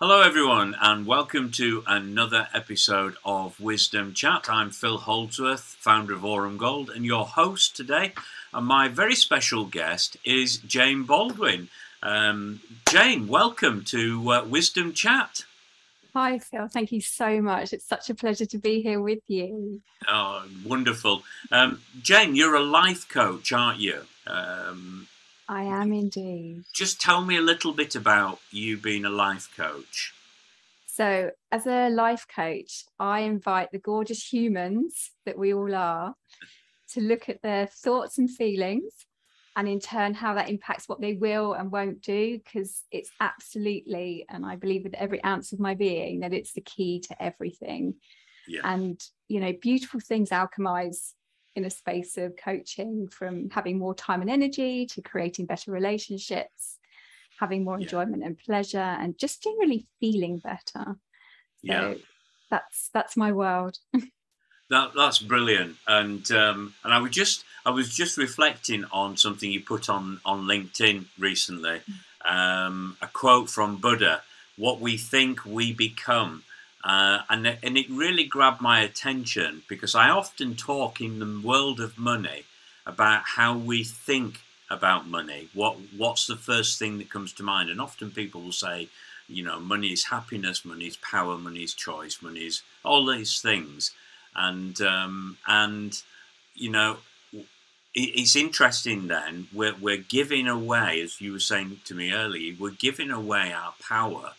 Hello, everyone, and welcome to another episode of Wisdom Chat. I'm Phil Holdsworth, founder of Aurum Gold, and your host today. And my very special guest is Jane Baldwin. Jane, welcome to Wisdom Chat. Hi, Phil. Thank you so much. It's such a pleasure to be here with you. Oh, wonderful. Jane, you're a life coach, aren't you? I am indeed. Just tell me a little bit about you being a life coach. So, as a life coach, I invite the gorgeous humans that we all are to look at their thoughts and feelings, and in turn, how that impacts what they will and won't do. Because it's absolutely, and I believe with every ounce of my being, that it's the key to everything. Yeah. And, beautiful things alchemize in a space of coaching, from having more time and energy to creating better relationships, having more enjoyment and pleasure, and just generally feeling better. So that's my world. That's brilliant, and I was just reflecting on something you put on LinkedIn recently, a quote from Buddha: "What we think, we become." And it really grabbed my attention, because I often talk in the world of money about how we think about money. What's the first thing that comes to mind? And often people will say, money is happiness, money is power, money is choice, money is all these things. And it's interesting. Then we're giving away, as you were saying to me earlier, we're giving away our power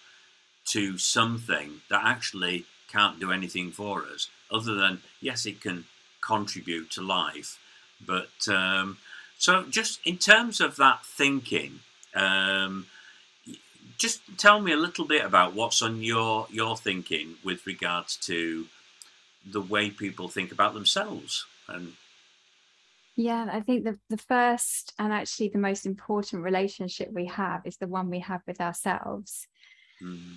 to something that actually can't do anything for us, other than, yes, it can contribute to life. But so just in terms of that thinking, just tell me a little bit about what's on your thinking with regards to the way people think about themselves. And I think the first and actually the most important relationship we have is the one we have with ourselves.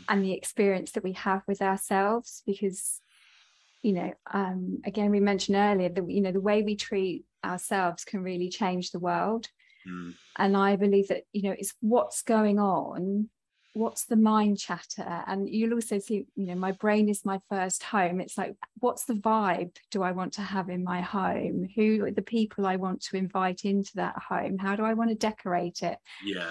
And the experience that we have with ourselves, because again, we mentioned earlier that the way we treat ourselves can really change the world. And I believe that it's what's going on, what's the mind chatter. And you'll also see, my brain is my first home. It's like, what's the vibe do I want to have in my home? Who are the people I want to invite into that home? How do I want to decorate it?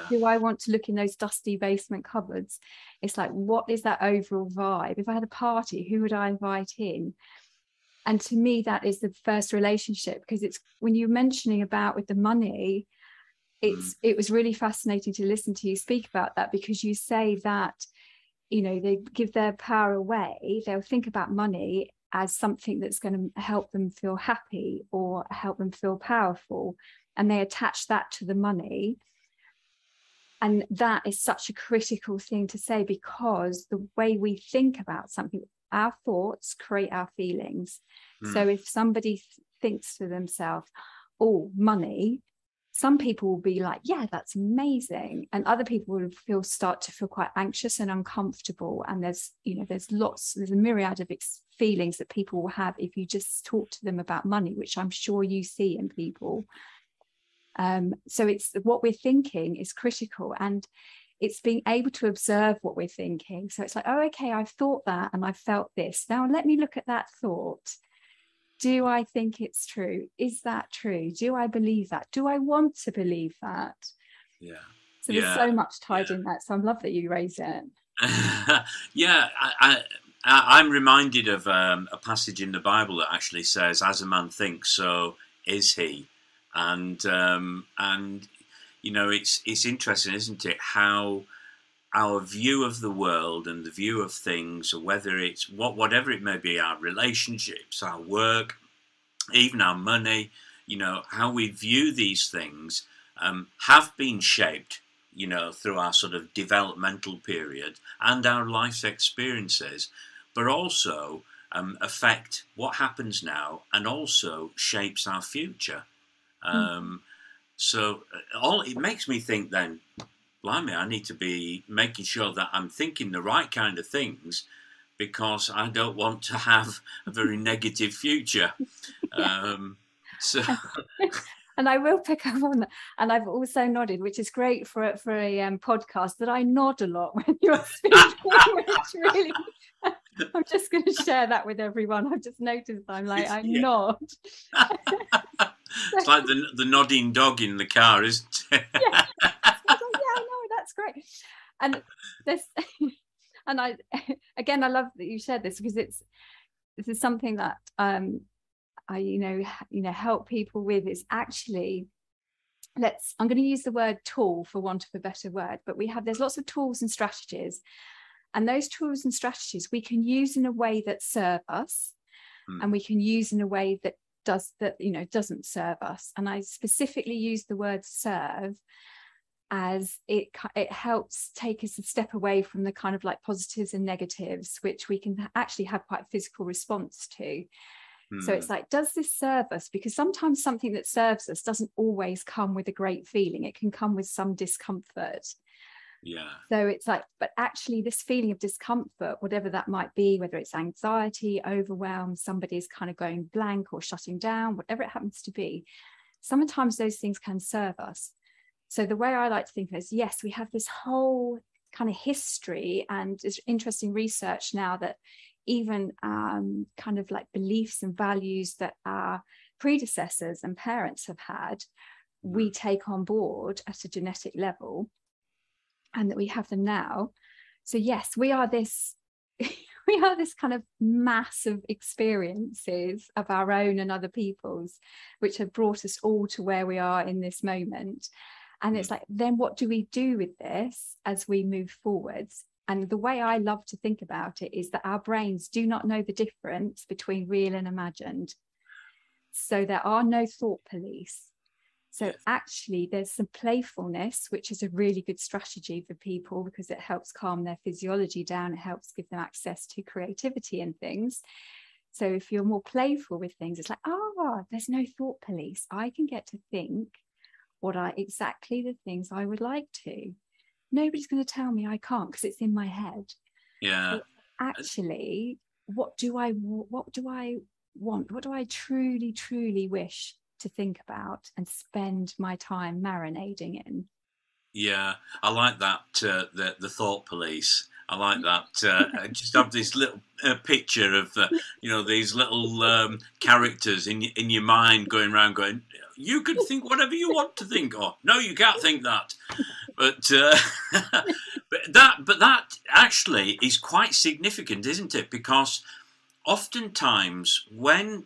Do I want to look in those dusty basement cupboards? It's like, what is that overall vibe? If I had a party, who would I invite in? And to me, that is the first relationship, because it's when you're mentioning about with the money, it was really fascinating to listen to you speak about that, because you say that, they give their power away. They'll think about money as something that's going to help them feel happy or help them feel powerful. And they attach that to the money. And that is such a critical thing to say, because the way we think about something, our thoughts create our feelings. So if somebody thinks to themselves, oh, money, some people will be like, yeah, that's amazing. And other people will start to feel quite anxious and uncomfortable. And there's a myriad of feelings that people will have if you just talk to them about money, which I'm sure you see in people. So it's what we're thinking is critical, and it's being able to observe what we're thinking. So it's like, oh, okay, I've thought that and I've felt this. Now let me look at that thought. Do I think it's true? Is that true? Do I believe that? Do I want to believe that? Yeah. So there's so much tied in that. So I love that you raised it. I'm reminded of a passage in the Bible that actually says, "As a man thinks, so is he." And it's interesting, isn't it, how our view of the world and the view of things, or whether it's whatever it may be, our relationships, our work, even our money, how we view these things have been shaped, through our sort of developmental period and our life's experiences, but also affect what happens now and also shapes our future. So it makes me think then, blimey, I need to be making sure that I'm thinking the right kind of things, because I don't want to have a very negative future. So And I will pick up on that. And I've also nodded, which is great for a podcast, that I nod a lot when you're speaking, which really, I'm just going to share that with everyone. I've just noticed I nod. It's like the nodding dog in the car, isn't it? Yeah. I know, that's great. And this, and I love that you shared this, because this is something that I help people with, is actually, I'm going to use the word tool for want of a better word, but there's lots of tools and strategies, and those tools and strategies we can use in a way that serve us, and we can use in a way that doesn't serve us. And I specifically use the word serve, as it helps take us a step away from the kind of like positives and negatives, which we can actually have quite a physical response to. So it's like, does this serve us? Because sometimes something that serves us doesn't always come with a great feeling. It can come with some discomfort. Yeah. So it's like, but actually this feeling of discomfort, whatever that might be, whether it's anxiety, overwhelm, somebody's kind of going blank or shutting down, whatever it happens to be, sometimes those things can serve us. So the way I like to think of it is, yes, we have this whole kind of history, and there's interesting research now that even kind of like beliefs and values that our predecessors and parents have had, we take on board at a genetic level, and that we have them now. So yes, we are this kind of mass of experiences of our own and other people's, which have brought us all to where we are in this moment. And it's like, then what do we do with this as we move forwards? And the way I love to think about it is that our brains do not know the difference between real and imagined. So there are no thought police. So actually there's some playfulness, which is a really good strategy for people, because it helps calm their physiology down. It helps give them access to creativity and things. So if you're more playful with things, it's like, there's no thought police. I can get to think exactly the things I would like to. Nobody's going to tell me I can't, because it's in my head. Yeah. So actually, what do I want? What do I truly, truly wish to think about and spend my time marinating in? Yeah, I like that, the thought police. I like that. I just have this little picture of, these little characters in your mind going around going, you can think whatever you want to think. Or, no, you can't think that. But that actually is quite significant, isn't it? Because oftentimes when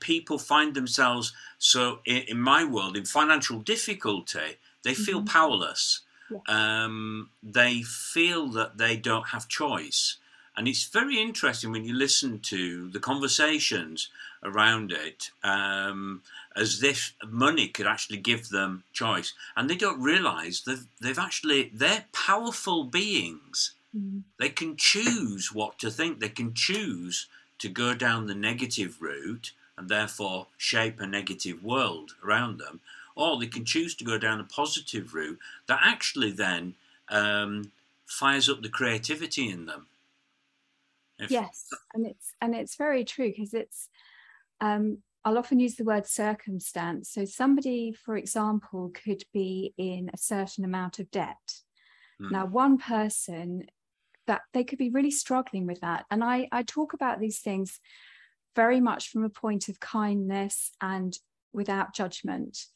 people find themselves, so in my world, in financial difficulty, they feel powerless. Yeah. They feel that they don't have choice. And it's very interesting when you listen to the conversations around it, as if money could actually give them choice. And they don't realise that they're powerful beings. They can choose what to think. They can choose to go down the negative route and therefore shape a negative world around them. Or they can choose to go down a positive route that actually then fires up the creativity in them. Yes, and it's very true, because it's I'll often use the word circumstance. So somebody, for example, could be in a certain amount of debt. Now, one person, that they could be really struggling with that. And I talk about these things very much from a point of kindness and without judgment.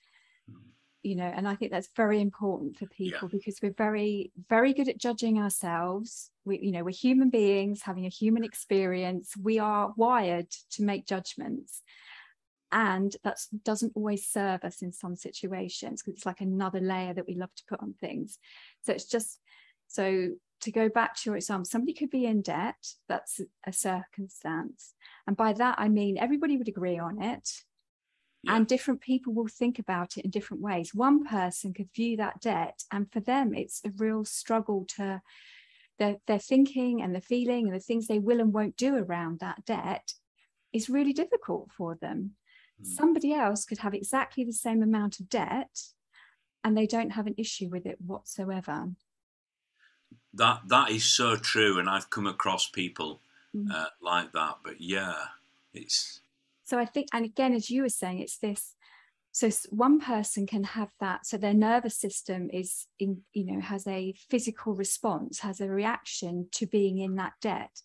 And I think that's very important for people, because we're very, very good at judging ourselves. We're human beings having a human experience. We are wired to make judgments, and that doesn't always serve us in some situations, because it's like another layer that we love to put on things. So it's just, so to go back to your example, somebody could be in debt. That's a circumstance, and by that I mean everybody would agree on it. Yeah. And different people will think about it in different ways. One person could view that debt, and for them it's a real struggle to their thinking and the feeling and the things they will and won't do around that debt is really difficult for them. Somebody else could have exactly the same amount of debt and they don't have an issue with it whatsoever. That is so true, and I've come across people like that. But yeah, it's... So I think, and again, as you were saying, it's this So one person can have that. So their nervous system is in, has a physical response, has a reaction to being in that debt.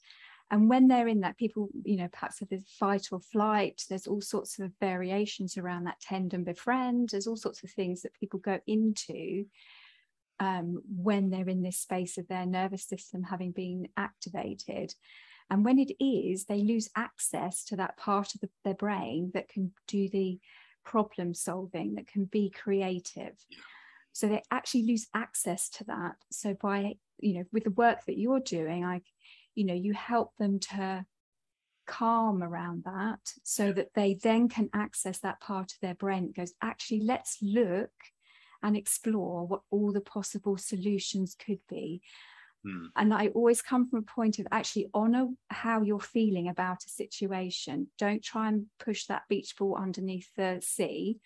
And when they're in that, people, perhaps have this fight or flight. There's all sorts of variations around that, tend and befriend. There's all sorts of things that people go into when they're in this space of their nervous system having been activated. And when it is, they lose access to that part of their brain that can do the problem solving, that can be creative. So they actually lose access to that. So by, with the work that you're doing, you help them to calm around that so that they then can access that part of their brain that goes, actually, let's look and explore what all the possible solutions could be. And I always come from a point of actually honor how you're feeling about a situation. Don't try and push that beach ball underneath the sea,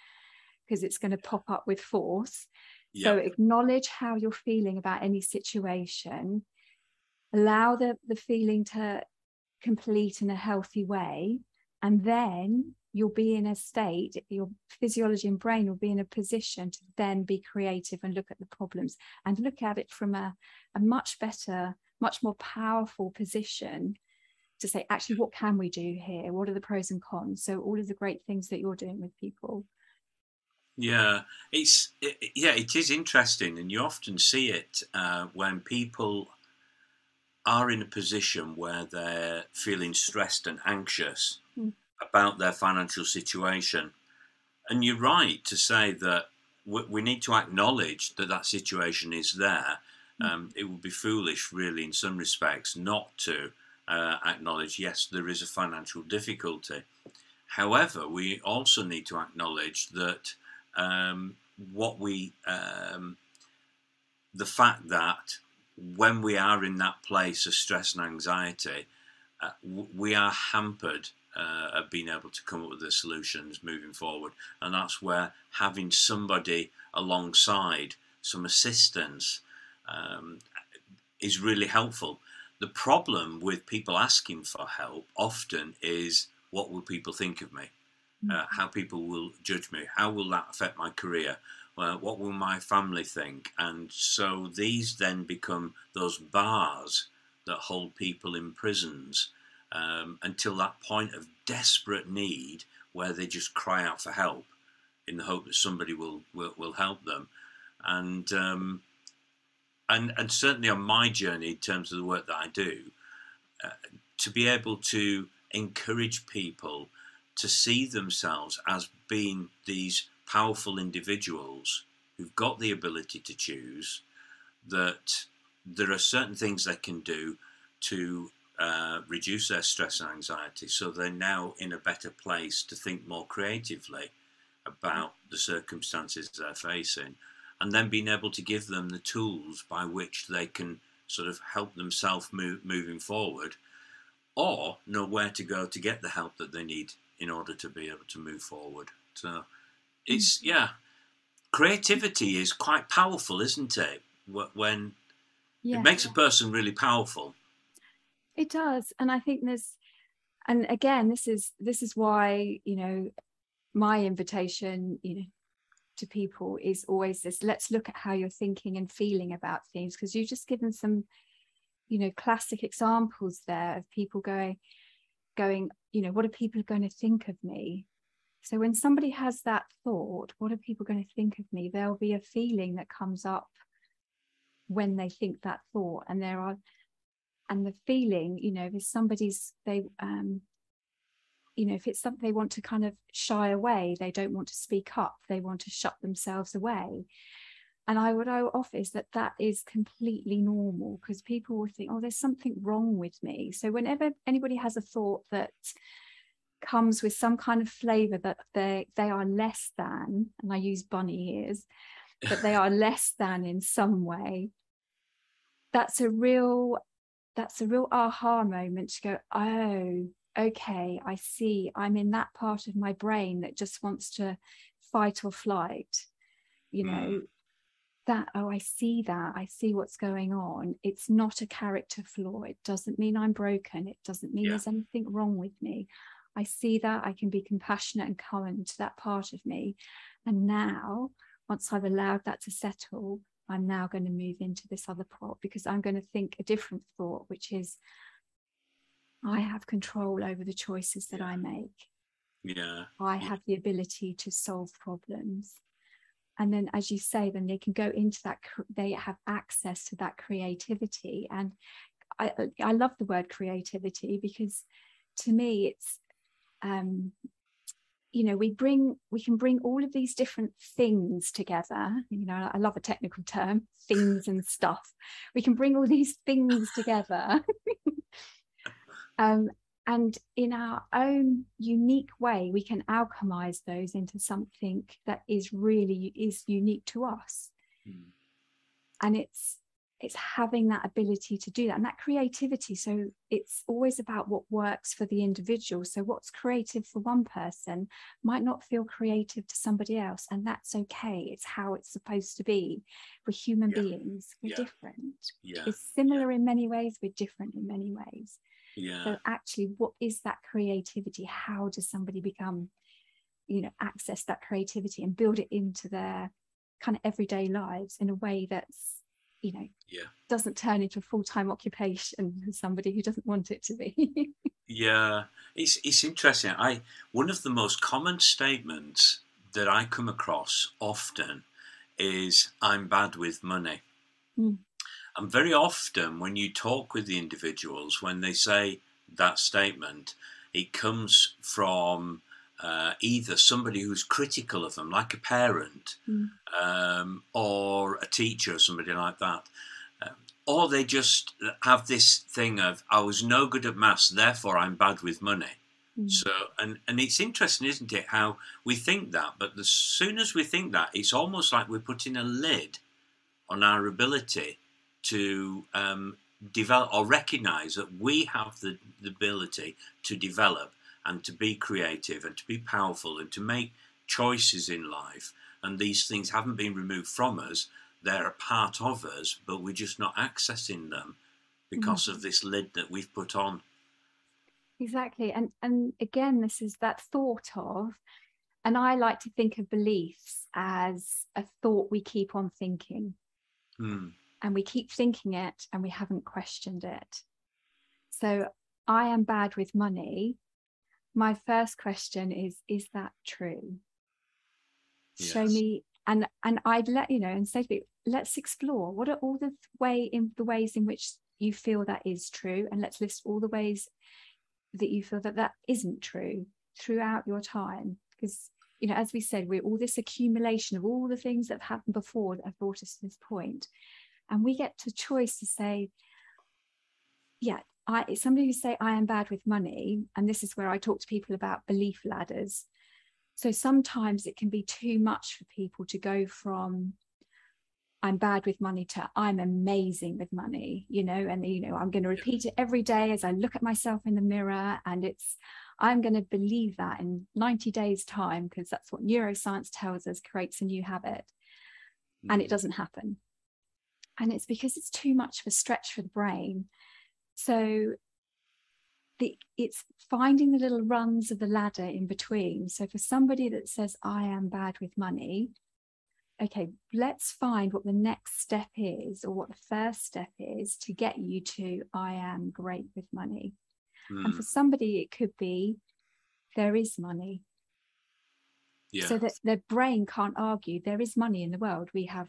because it's going to pop up with force. So acknowledge how you're feeling about any situation. Allow the feeling to complete in a healthy way. And then you'll be in a state, your physiology and brain will be in a position to then be creative and look at the problems and look at it from a much better, much more powerful position to say, actually, what can we do here? What are the pros and cons? So all of the great things that you're doing with people. Yeah, it is interesting, and you often see it when people are in a position where they're feeling stressed and anxious about their financial situation. And you're right to say that we need to acknowledge that situation is there. It would be foolish, really, in some respects, not to acknowledge, yes, there is a financial difficulty. However, we also need to acknowledge that the fact that when we are in that place of stress and anxiety, we are hampered at being able to come up with the solutions moving forward. And that's where having somebody alongside, some assistance, is really helpful. The problem with people asking for help often is, what will people think of me? How people will judge me? How will that affect my career? What will my family think? And so these then become those bars that hold people in prisons until that point of desperate need where they just cry out for help in the hope that somebody will help them. And certainly on my journey, in terms of the work that I do, to be able to encourage people to see themselves as being these powerful individuals who've got the ability to choose, that there are certain things they can do to reduce their stress and anxiety, so they're now in a better place to think more creatively about the circumstances they're facing, and then being able to give them the tools by which they can sort of help themselves moving forward, or know where to go to get the help that they need in order to be able to move forward. So it's, creativity is quite powerful, isn't it? When it makes a person really powerful. It does. And I think and again, this is why, my invitation, to people is always this: let's look at how you're thinking and feeling about things, because you've just given some, classic examples there of people going, what are people going to think of me? So when somebody has that thought, what are people going to think of me? There'll be a feeling that comes up when they think that thought, and the feeling, if somebody's, if it's something they want to kind of shy away, they don't want to speak up, they want to shut themselves away. And what I would offer is that is completely normal, because people will think, oh, there's something wrong with me. So whenever anybody has a thought that comes with some kind of flavor that they are less than, and I use bunny ears, that they are less than in some way, that's a real aha moment to go, oh, okay, I see, I'm in that part of my brain that just wants to fight or flight, that, oh, I see what's going on. It's not a character flaw. It doesn't mean I'm broken. It doesn't mean there's anything wrong with me. I see that. I can be compassionate and kind to that part of me. And now, once I've allowed that to settle, I'm now going to move into this other pot, because I'm going to think a different thought, which is, I have control over the choices that I make. Yeah. I have the ability to solve problems. And then, as you say, then they can go into that, they have access to that creativity. And I love the word creativity, because to me it's, you know, we can bring all of these different things together. You know, I love a technical term, things and stuff. We can bring all these things together. And in our own unique way, we can alchemize those into something that is unique to us. And it's having that ability to do that, and that creativity. So it's always about what works for the individual. So what's creative for one person might not feel creative to somebody else, and that's okay. It's how it's supposed to be. We're human beings. We're different. We're similar in many ways. We're different in many ways. So actually, what is that creativity? How does somebody become, you know, access that creativity and build it into their kind of everyday lives in a way that's, you know, doesn't turn into a full-time occupation for somebody who doesn't want it to be. It's interesting. One of the most common statements that I come across often is, I'm bad with money. And very often when you talk with the individuals, when they say that statement, it comes from either somebody who's critical of them, like a parent, or a teacher or somebody like that. Or they just have this thing of, I was no good at maths, therefore I'm bad with money. So, and it's interesting, isn't it, how we think that, but as soon as we think that, it's almost like we're putting a lid on our ability to develop or recognize that we have the ability to develop and to be creative and to be powerful and to make choices in life. And these things haven't been removed from us. They're a part of us, but we're just not accessing them because of this lid that we've put on. Exactly. And again, this is that thought of, and I like to think of beliefs as a thought we keep on thinking. And we keep thinking it and we haven't questioned it. So I am bad with money. My first question is that true? Show me, and I'd let you know, and say to you, let's explore what are all the ways in which you feel that is true, and let's list all the ways that you feel that isn't true throughout your time. Because, you know, as we said, we're all this accumulation of all the things that have happened before that have brought us to this point. And we get to choice to say, it's somebody who say, I am bad with money. And this is where I talk to people about belief ladders. So sometimes it can be too much for people to go from, I'm bad with money, to I'm amazing with money, you know, and, you know, I'm going to repeat it every day as I look at myself in the mirror. And I'm going to believe that in 90 days time, because that's what neuroscience tells us creates a new habit. And it doesn't happen. And it's because it's too much of a stretch for the brain. So it's finding the little rungs of the ladder in between. So for somebody that says, I am bad with money, okay, let's find what the next step is, or what the first step is to get you to, I am great with money. And for somebody, it could be, there is money. So that their brain can't argue, there is money in the world. We have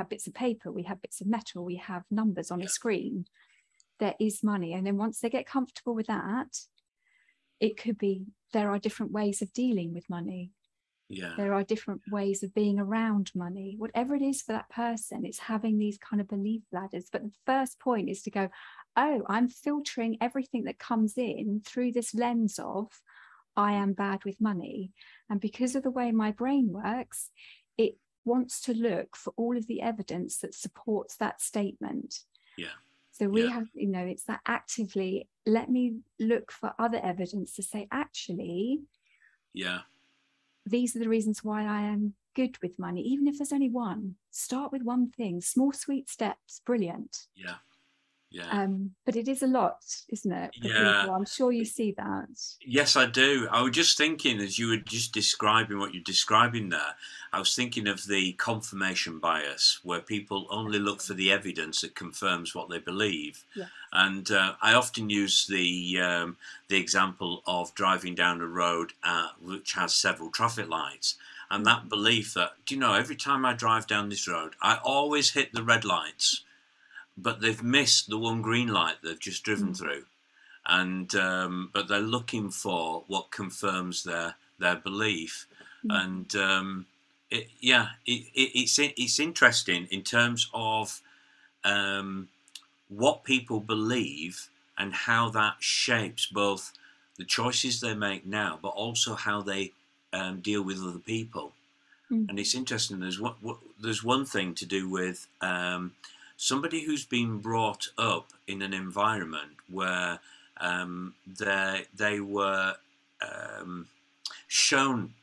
bits of paper, we have bits of metal, we have numbers on a screen. There is money. And then once they get comfortable with that, it could be, there are different ways of dealing with money. There are different ways of being around money. Whatever it is for that person, it's having these kind of belief ladders. But the first point is to go, oh, I'm filtering everything that comes in through this lens of, I am bad with money. And because of the way my brain works, it wants to look for all of the evidence that supports that statement. So we have, you know, it's that actively, let me look for other evidence to say, actually, these are the reasons why I am good with money. Even if there's only one, start with one thing, small, sweet steps, brilliant. Yeah. But it is a lot, isn't it, for Yeah. people? I'm sure you see that. Yes, I do. I was just thinking, as you were just describing what you're describing there, I was thinking of the confirmation bias, where people only look for the evidence that confirms what they believe. Yeah. And I often use the example of driving down a road which has several traffic lights, and that belief that, do you know, every time I drive down this road, I always hit the red lights, but they've missed the one green light they've just driven through, and but they're looking for what confirms their belief, and it's interesting in terms of what people believe and how that shapes both the choices they make now, but also how they deal with other people. And it's interesting. There's one thing to do with somebody who's been brought up in an environment where they were shown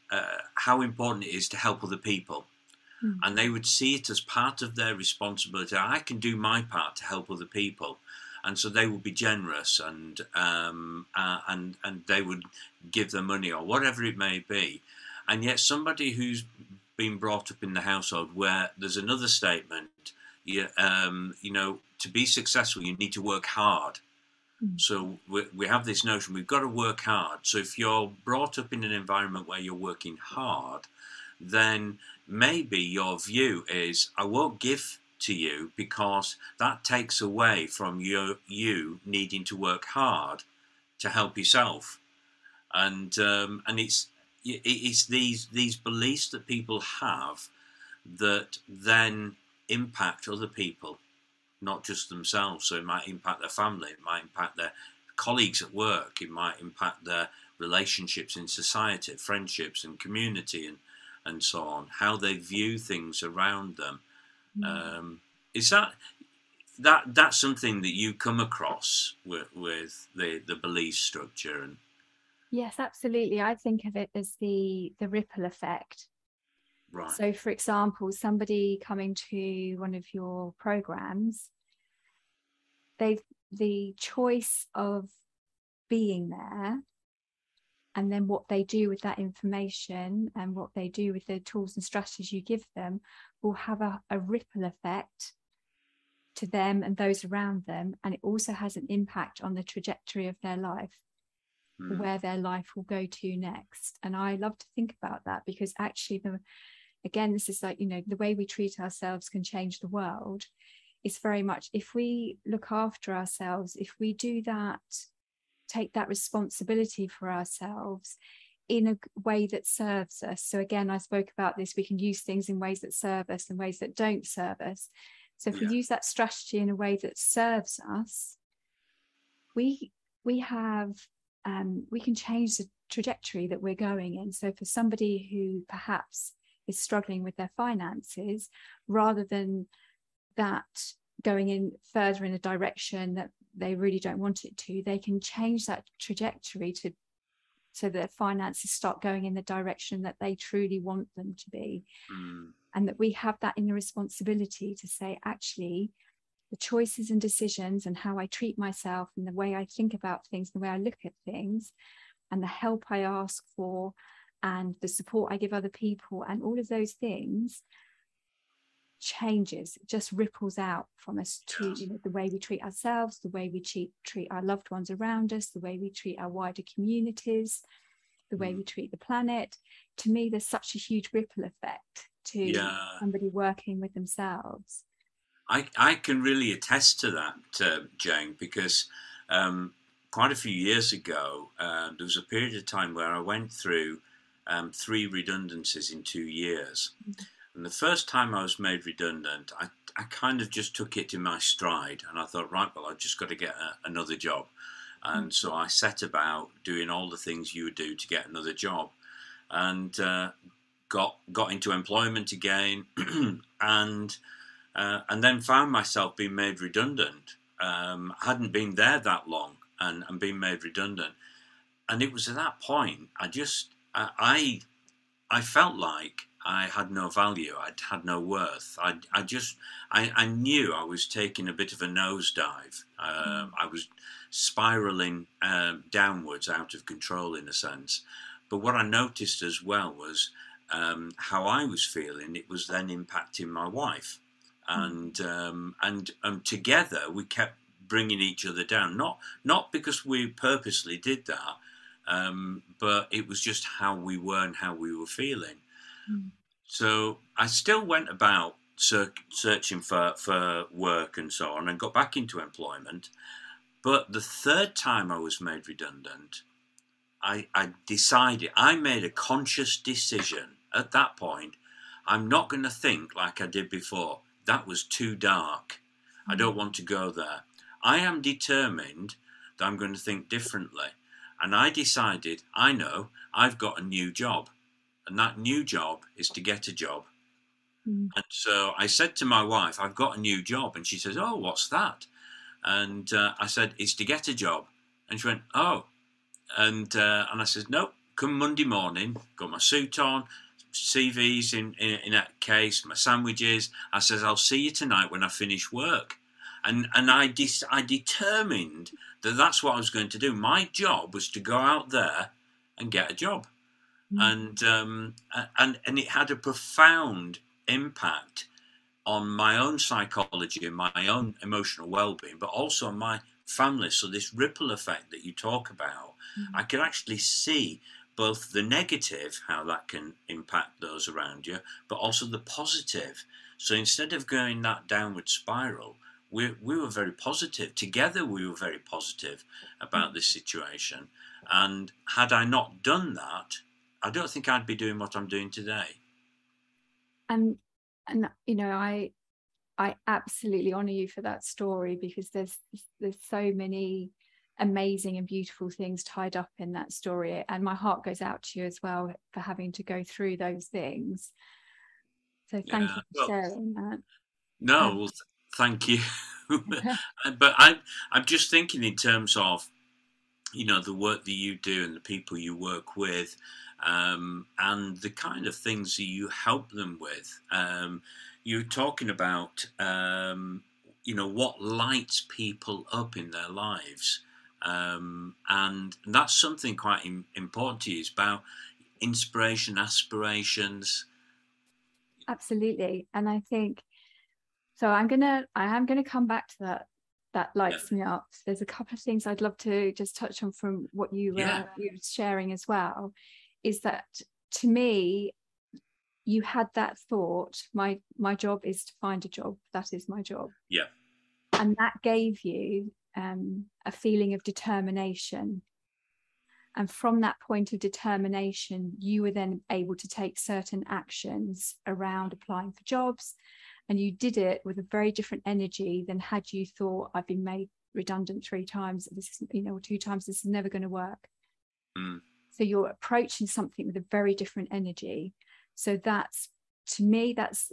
how important it is to help other people, and they would see it as part of their responsibility. I can do my part to help other people, and so they would be generous, and they would give their money or whatever it may be. And yet, somebody who's been brought up in the household where there's another statement, you know, to be successful, you need to work hard. So we have this notion we've got to work hard. So if you're brought up in an environment where you're working hard, then maybe your view is, I won't give to you because that takes away from you needing to work hard to help yourself. And it's these beliefs that people have that then impact other people, not just themselves. So it might impact their family, it might impact their colleagues at work, it might impact their relationships in society, friendships and community, and so on, how they view things around them. Is that's something that you come across with the belief structure? And Yes, absolutely. I think of it as the ripple effect. right. So, for example, somebody coming to one of your programs, the choice of being there, and then what they do with that information and what they do with the tools and strategies you give them will have a ripple effect to them and those around them. And it also has an impact on the trajectory of their life, where their life will go to next. And I love to think about that, because actually, again, this is like, you know, the way we treat ourselves can change the world. It's very much, if we look after ourselves, if we do that, take that responsibility for ourselves in a way that serves us. So again, I spoke about this, we can use things in ways that serve us and ways that don't serve us. So if we use that strategy in a way that serves us, we have we can change the trajectory that we're going in. So for somebody who perhaps is struggling with their finances, rather than that going in further in a direction that they really don't want it to, they can change that trajectory so that their finances start going in the direction that they truly want them to be. And that we have that inner responsibility to say, actually, the choices and decisions and how I treat myself and the way I think about things, the way I look at things, and the help I ask for and the support I give other people, and all of those things changes. It just ripples out from us to, you know, the way we treat ourselves, the way we treat our loved ones around us, the way we treat our wider communities, the way we treat the planet. To me, there's such a huge ripple effect to somebody working with themselves. I can really attest to that, Jane, because quite a few years ago, there was a period of time where I went through 3 redundancies in 2 years. And the first time I was made redundant, I kind of just took it in my stride, and I thought, right, well, I've just got to get another job. And so I set about doing all the things you would do to get another job, and got into employment again, and then found myself being made redundant. I hadn't been there that long, and being made redundant. And it was at that point I felt like I had no value. I had no worth. I knew I was taking a bit of a nosedive. I was spiraling downwards, out of control in a sense. But what I noticed as well was how I was feeling. It was then impacting my wife, and together we kept bringing each other down. Not because we purposely did that, but it was just how we were and how we were feeling. So I still went about searching for work and so on, and got back into employment. But the third time I was made redundant, I decided, I made a conscious decision at that point. I'm not going to think like I did before. That was too dark. I don't want to go there. I am determined that I'm going to think differently. And I decided, I know, I've got a new job. And that new job is to get a job. And so I said to my wife, I've got a new job. And she says, oh, what's that? And I said, it's to get a job. And she went, oh. And I said, no, come Monday morning, got my suit on, CVs in a case, my sandwiches. I says, I'll see you tonight when I finish work. And I determined that that's what I was going to do. My job was to go out there and get a job. And it had a profound impact on my own psychology and my own emotional well-being, but also on my family. So this ripple effect that you talk about, I could actually see both the negative, how that can impact those around you, but also the positive. So instead of going that downward spiral, we were very positive. Together we were very positive about this situation. And had I not done that, I don't think I'd be doing what I'm doing today. And you know, I absolutely honour you for that story, because there's so many amazing and beautiful things tied up in that story, and my heart goes out to you as well for having to go through those things. So thank you for sharing that. No, well, thank you. But I'm just thinking in terms of, you know, the work that you do and the people you work with, and the kind of things that you help them with. You're talking about, you know, what lights people up in their lives. And that's something quite important to you. It's about inspiration, aspirations. Absolutely. And I think, so I am gonna come back to that lights me up. There's a couple of things I'd love to just touch on from what you were sharing as well, is that to me, you had that thought, my job is to find a job, that is my job. Yeah. And that gave you a feeling of determination. And from that point of determination, you were then able to take certain actions around applying for jobs. And you did it with a very different energy than had you thought, I've been made redundant 3 times, this is, you know, 2 times, this is never going to work. So you're approaching something with a very different energy. So that's, to me, that's,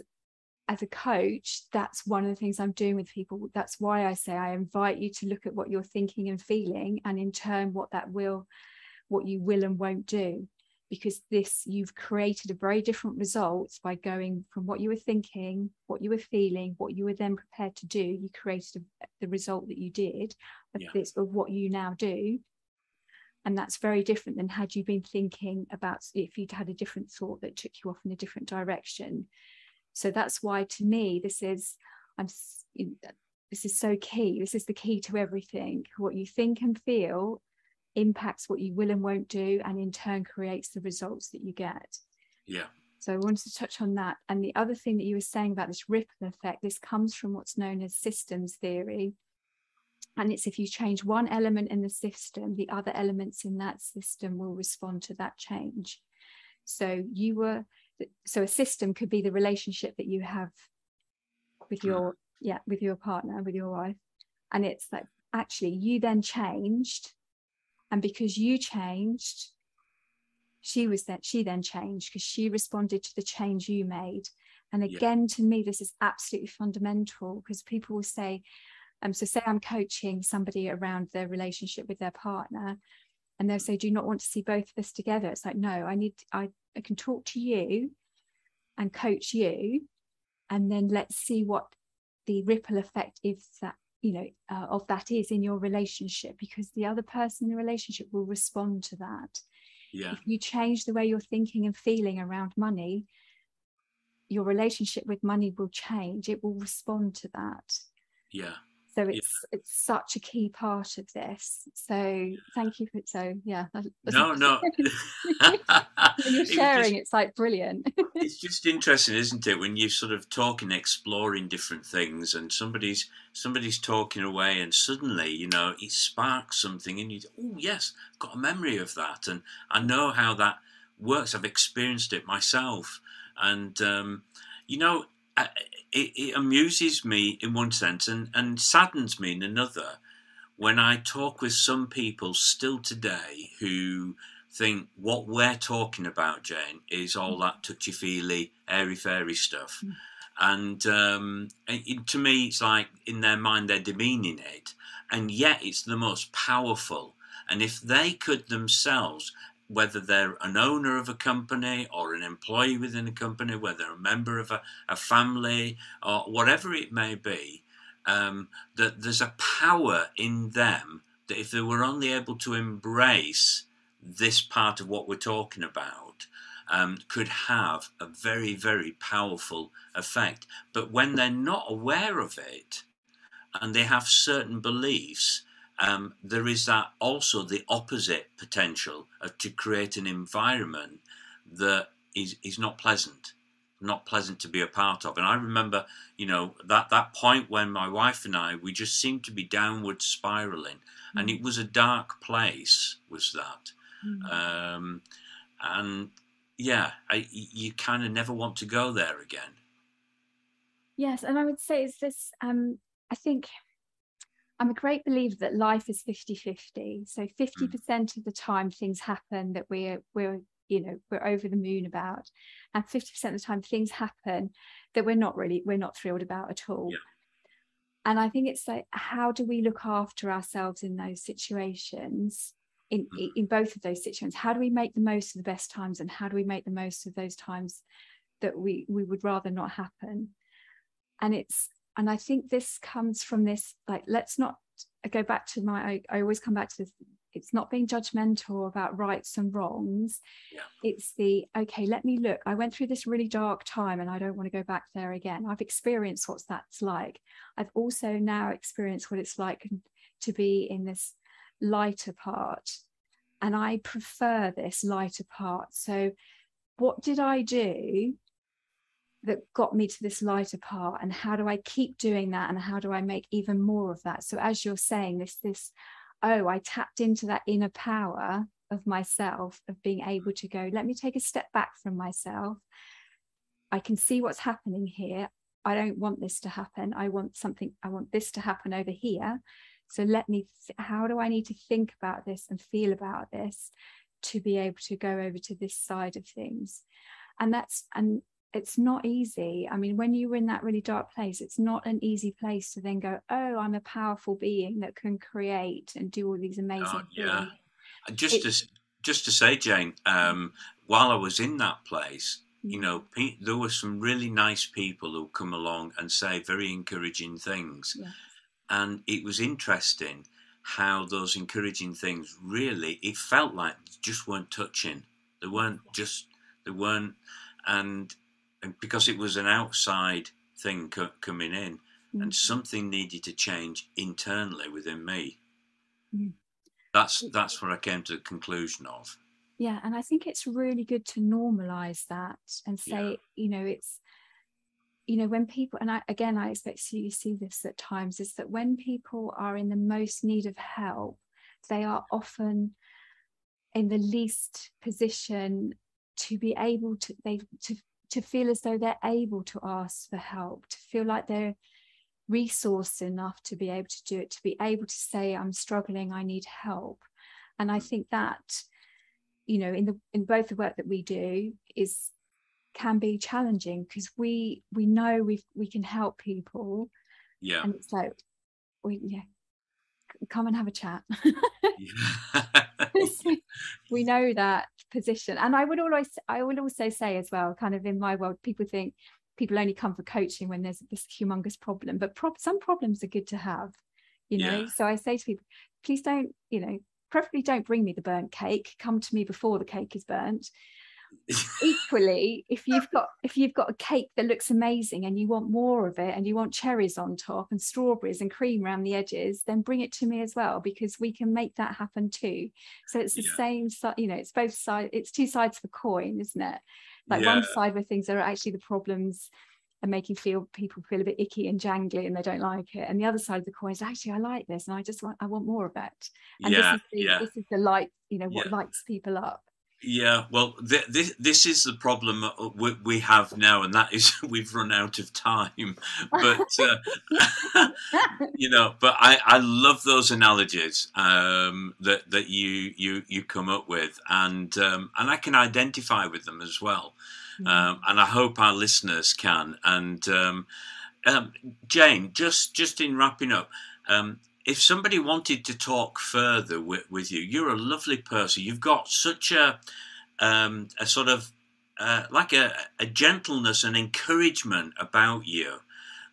as a coach, that's one of the things I'm doing with people. That's why I say I invite you to look at what you're thinking and feeling, and in turn what you will and won't do. Because you've created a very different result by going from what you were thinking, what you were feeling, what you were then prepared to do. You created the result that you did of what you now do. And that's very different than had you been thinking about, if you'd had a different thought that took you off in a different direction. So that's why, to me, this is so key. This is the key to everything. What you think and feel impacts what you will and won't do, and in turn creates the results that you get. So I wanted to touch on that. And the other thing that you were saying about this ripple effect, this comes from what's known as systems theory. And it's, if you change one element in the system, the other elements in that system will respond to that change. So a system could be the relationship that you have with your partner, with your wife. And it's like, actually, you then changed. And because you changed, she then changed, because she responded to the change you made. And again, to me, this is absolutely fundamental, because people will say, so say I'm coaching somebody around their relationship with their partner, and they'll say, do you not want to see both of us together? It's like, no, I can talk to you, and coach you, and then let's see what the ripple effect is that, of that is in your relationship, because the other person in the relationship will respond to that. Yeah. If you change the way you're thinking and feeling around money, your relationship with money will change. It will respond to that. Yeah. So it's such a key part of this. So thank you for it. So yeah. No. When you're sharing, it's like brilliant. It's just interesting, isn't it, when you're sort of talking, exploring different things, and somebody's talking away, and suddenly, it sparks something, and you, oh yes, I've got a memory of that, and I know how that works. I've experienced it myself, and it amuses me in one sense, and saddens me in another, when I talk with some people still today who think what we're talking about, Jane, is all that touchy-feely, airy-fairy stuff. And to me, it's like in their mind they're demeaning it, and yet it's the most powerful. And if they could themselves, whether they're an owner of a company or an employee within a company, whether a member of a family or whatever it may be, that there's a power in them that if they were only able to embrace this part of what we're talking about, could have a very, very powerful effect. But when they're not aware of it and they have certain beliefs, there is that also the opposite potential to create an environment that is not pleasant to be a part of. And I remember, that point when my wife and I, we just seemed to be downward spiraling, and it was a dark place, was that. And yeah, you kind of never want to go there again. Yes, and I would say is this, I think I'm a great believer that life is 50-50. So 50% of the time things happen that we're over the moon about, and 50% of the time things happen that we're not thrilled about at all. Yeah. And I think it's like, how do we look after ourselves in those situations, in both of those situations? How do we make the most of the best times, and how do we make the most of those times that we would rather not happen? And I think this comes from this, like, let's not go back to I always come back to this. It's not being judgmental about rights and wrongs. Yeah. It's okay, let me look. I went through this really dark time and I don't want to go back there again. I've experienced what that's like. I've also now experienced what it's like to be in this lighter part. And I prefer this lighter part. So what did I do that got me to this lighter part, and how do I keep doing that, and how do I make even more of that? So as you're saying, I tapped into that inner power of myself, of being able to go, let me take a step back from myself. I can see what's happening here. I don't want this to happen. I want this to happen over here. So how do I need to think about this and feel about this to be able to go over to this side of things? And it's not easy. I mean, when you were in that really dark place, it's not an easy place to then go, oh, I'm a powerful being that can create and do all these amazing things. Just to say, Jane, while I was in that place, there were some really nice people who come along and say very encouraging things. Yeah. And it was interesting how those encouraging things really, it felt like just weren't touching. They weren't, and because it was an outside thing coming in, and something needed to change internally within me. That's what I came to the conclusion of. Yeah, and I think it's really good to normalize that and say, it's, when people, and I expect you see this at times, is that when people are in the most need of help, they are often in the least position to be able to feel as though they're able to ask for help, to feel like they're resourced enough to be able to do it, to be able to say, I'm struggling, I need help. And I think that, in both the work that we do can be challenging, because we know we can help people. Yeah. And it's like, come and have a chat. Yeah. We know that position. And I would also say as well, kind of in my world, people think people only come for coaching when there's this humongous problem, but some problems are good to have, you know. Yeah. So I say to people, please don't, you know, preferably don't bring me the burnt cake. Come to me before the cake is burnt. Equally, if you've got a cake that looks amazing and you want more of it, and you want cherries on top and strawberries and cream around the edges, then bring it to me as well, because we can make that happen too. So it's the same, you know, it's both sides, it's two sides of the coin, isn't it? Like one side where things are actually the problems and making people feel a bit icky and jangly and they don't like it, and the other side of the coin is actually, I like this and I want more of it. And this is the light, you know, what lights people up. Yeah, well, this is the problem we have now, and that is we've run out of time. But you know, but I love those analogies that you come up with, and I can identify with them as well, and I hope our listeners can. And Jane, just in wrapping up. If somebody wanted to talk further with you, you're a lovely person. You've got such a sort of like a gentleness and encouragement about you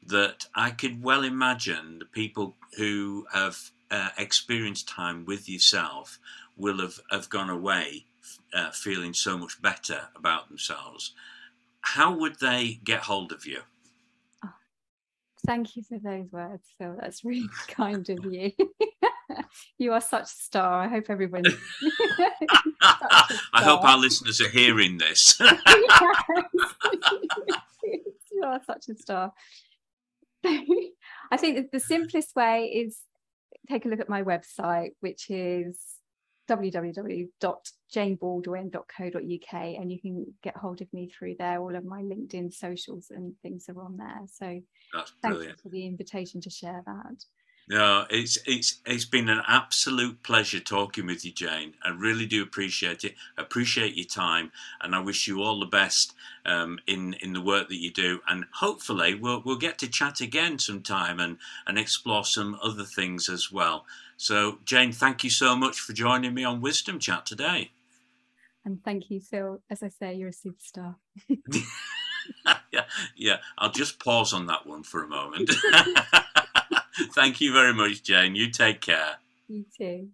that I could well imagine the people who have experienced time with yourself will have gone away feeling so much better about themselves. How would they get hold of you? Thank you for those words, Phil. That's really kind of you. You are such a star. I hope everyone's I hope our listeners are hearing this. You are such a star. I think that the simplest way is take a look at my website, which is www.janebaldwin.co.uk, and you can get hold of me through there. All of my LinkedIn socials and things are on there. So that's brilliant. Thank you for the invitation to share that. No, it's been an absolute pleasure talking with you, Jane. I really do appreciate it. I appreciate your time, and I wish you all the best in the work that you do. And hopefully we'll get to chat again sometime and explore some other things as well. So, Jane, thank you so much for joining me on Wisdom Chat today. And thank you, Phil. As I say, you're a superstar. Yeah. I'll just pause on that one for a moment. Thank you very much, Jane. You take care. You too.